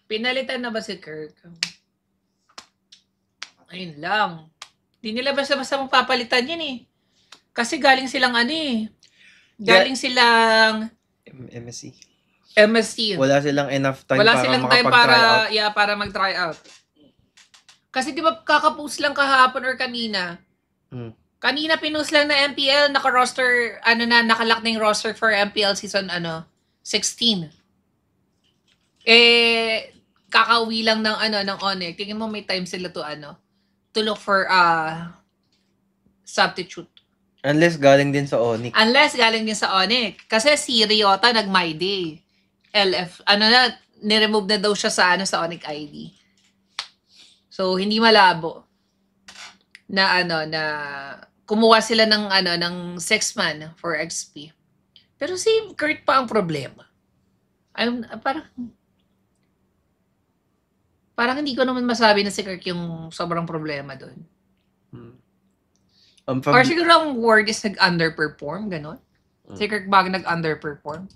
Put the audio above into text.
Pinalitan na ba si Kirk? Ayun lang. Di nila basta-basta magpapalitan yun eh. Kasi galing silang ano eh. Galing silang MSC. MSC. Wala silang enough time Wala para silang time makapag-try out. para mag-try out. Kasi di ba kakapost lang kahapon or kanina? Kanina pinost lang na MPL, naka-roster, nakalak na yung roster for MPL season 16. Kakauwi lang ng Onyx. Tingin mo may time sila to look for substitute. Unless galing din sa Onyx. Kasi si Ryota nag-my day. LF, niremove na daw siya sa Onyx ID. So, hindi malabo na na kumuha sila ng 6-man for XP. Pero si Kurt pa ang problema. Parang hindi ko naman masabi na si Kirk yung sobrang problema doon. Or siguro ang word is nag-underperform, gano'n? Si Kirk ba nag-underperform?